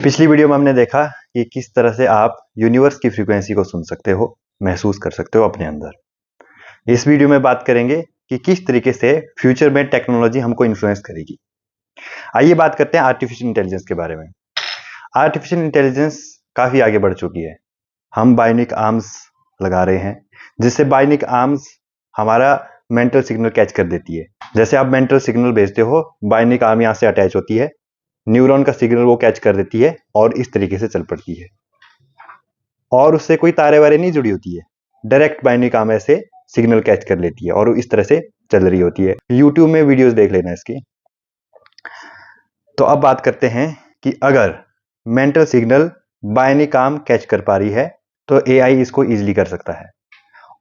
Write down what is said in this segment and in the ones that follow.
पिछली वीडियो में हमने देखा कि किस तरह से आप यूनिवर्स की फ्रीक्वेंसी को सुन सकते हो, महसूस कर सकते हो अपने अंदर। इस वीडियो में बात करेंगे कि किस तरीके से फ्यूचर में टेक्नोलॉजी हमको इन्फ्लुएंस करेगी। आइए बात करते हैं आर्टिफिशियल इंटेलिजेंस के बारे में। आर्टिफिशियल इंटेलिजेंस काफी आगे बढ़ चुकी है। हम बायोनिक आर्म्स लगा रहे हैं, जिससे बायोनिक आर्म्स हमारा मेंटल सिग्नल कैच कर देती है। जैसे आप मेंटल सिग्नल भेजते हो, बायोनिक आर्म यहाँ से अटैच होती है, न्यूरॉन का सिग्नल वो कैच कर देती है और इस तरीके से चल पड़ती है। और उससे कोई तारे वारे नहीं जुड़ी होती है, डायरेक्ट बायोनिक आर्म ऐसे सिग्नल कैच कर लेती है और इस तरह से चल रही होती है। यूट्यूब में वीडियोस देख लेना इसकी। तो अब बात करते हैं कि अगर mental signal bionic arm catch कर पा रही है तो एआई इसको इजीली कर सकता है।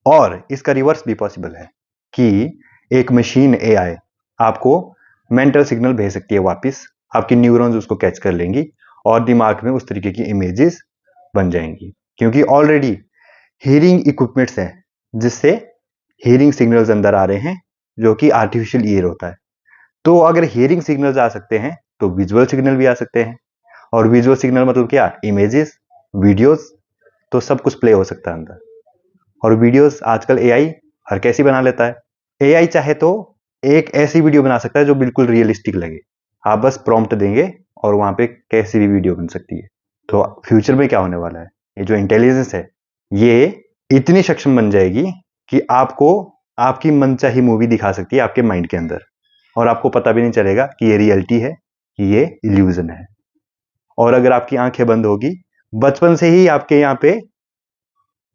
और इसका रिवर्स भी पॉसिबल है कि एक मशीन एआई आपको मेंटल सिग्नल भेज सकती है वापस, आपकी न्यूरॉन्स उसको कैच कर लेंगी और दिमाग में उस तरीके की इमेजेस बन जाएंगी। क्योंकि ऑलरेडी हियरिंग इक्विपमेंट्स हैं जिससे हियरिंग सिग्नल्स अंदर आ रहे हैं, जो कि आर्टिफिशियल ईयर होता है। तो अगर हियरिंग सिग्नल्स आ सकते हैं तो विजुअल सिग्नल भी आ सकते हैं। और विजुअल सिग्नल मतलब क्या? इमेजेस, वीडियोस, तो सब कुछ प्ले हो सकता है अंदर। और वीडियोस आजकल एआई हर कैसी बना लेता है। एआई चाहे तो एक ऐसी वीडियो बना सकता है जो बिल्कुल रियलिस्टिक लगे। आप बस प्रॉम्प्ट देंगे और वहां पे कैसी भी वीडियो बन सकती है। तो फ्यूचर में क्या होने वाला है, ये जो इंटेलिजेंस है ये इतनी सक्षम बन जाएगी कि आपको आपकी मनचाही मूवी दिखा सकती है आपके माइंड के अंदर, और आपको पता भी नहीं चलेगा कि ये रियलिटी है कि ये इल्यूजन है। और अगर आपकी आंखें बंद होगी, बचपन से ही आपके यहाँ पे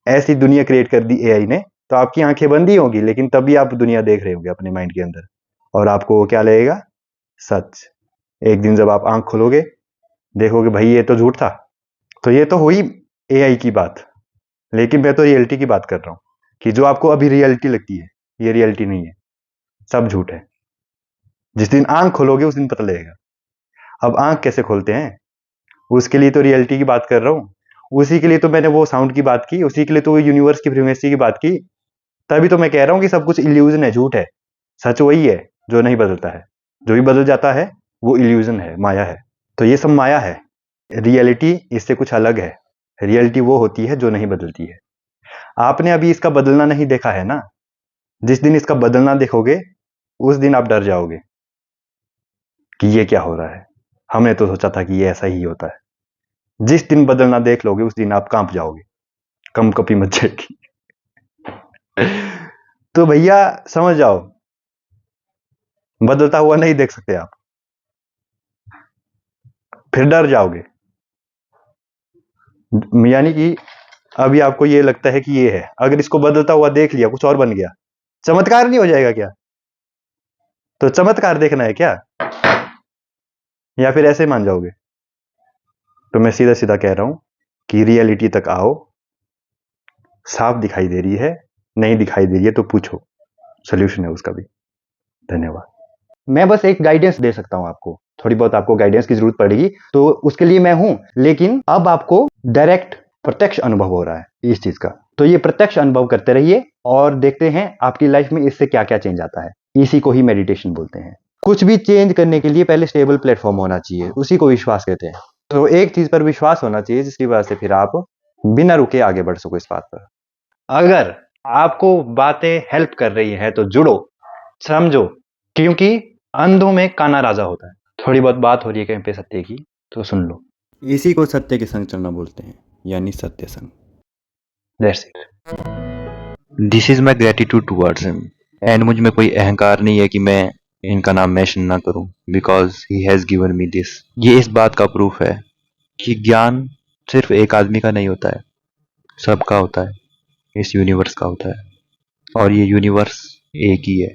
ऐसी दुनिया क्रिएट कर दी एआई ने, तो आपकी आंखें बंद ही होगी लेकिन तभी आप दुनिया देख रहे होंगे अपने माइंड के अंदर। और आपको क्या लगेगा? सच। एक दिन जब आप आंख खोलोगे देखोगे भाई ये तो झूठ था। तो ये तो हुई एआई की बात, लेकिन मैं तो रियलिटी की बात कर रहा हूं कि जो आपको अभी रियलिटी लगती है ये रियलिटी नहीं है, सब झूठ है। जिस दिन आंख खोलोगे उस दिन पता लगेगा। अब आंख कैसे खोलते हैं उसके लिए तो रियलिटी की बात कर रहा हूं, उसी के लिए तो मैंने वो साउंड की बात की, उसी के लिए तो यूनिवर्स की फ्रीक्वेंसी की बात की। तभी तो मैं कह रहा हूं कि सब कुछ इल्यूजन है, झूठ है। सच वही है जो नहीं बदलता है, जो भी बदल जाता है वो इल्यूजन है, माया है। तो ये सब माया है, रियलिटी इससे कुछ अलग है। रियलिटी वो होती है जो नहीं बदलती है। आपने अभी इसका बदलना नहीं देखा है ना, जिस दिन इसका बदलना देखोगे उस दिन आप डर जाओगे कि ये क्या हो रहा है, हमने तो सोचा था कि ये ऐसा ही होता है। जिस दिन बदलना देख लोगे उस दिन आप कांप जाओगे, कंपकपी मच जाएगी। तो भैया समझ जाओ, बदलता हुआ नहीं देख सकते आप, फिर डर जाओगे। यानी कि अभी आपको ये लगता है कि ये है, अगर इसको बदलता हुआ देख लिया, कुछ और बन गया, चमत्कार नहीं हो जाएगा क्या? तो चमत्कार देखना है क्या, या फिर ऐसे मान जाओगे? तो मैं सीधा सीधा कह रहा हूं कि रियलिटी तक आओ। साफ दिखाई दे रही है, नहीं दिखाई दे रही है तो पूछो, सोल्यूशन है उसका भी। धन्यवाद। मैं बस एक गाइडेंस दे सकता हूं आपको, थोड़ी बहुत आपको गाइडेंस की जरूरत पड़ेगी तो उसके लिए मैं हूं, लेकिन अब आपको डायरेक्ट प्रत्यक्ष अनुभव हो रहा है इस चीज का। तो ये प्रत्यक्ष अनुभव करते रहिए और देखते हैं आपकी लाइफ में इससे क्या क्या चेंज आता है। इसी को ही मेडिटेशन बोलते हैं। कुछ भी चेंज करने के लिए पहले स्टेबल प्लेटफॉर्म होना चाहिए, उसी को विश्वास कहते हैं। तो एक चीज पर विश्वास होना चाहिए जिसकी वजह से फिर आप बिना रुके आगे बढ़ सको इस बात पर। अगर आपको बातें हेल्प कर रही है तो जुड़ो, समझो, क्योंकि अंधों में काना राजा होता है। थोड़ी बहुत बात हो रही है कहीं पे सत्य की तो सुन लो। इसी को सत्य के संग चलना बोलते हैं, यानी सत्य संग। That's it. This is my gratitude towards him, and मुझ में कोई अहंकार नहीं है कि मैं इनका नाम मेंशन ना करूं, because he has given me this. ये इस बात का प्रूफ है कि ज्ञान सिर्फ एक आदमी का नहीं होता है, सबका होता है, इस यूनिवर्स का होता है, और ये यूनिवर्स एक ही है।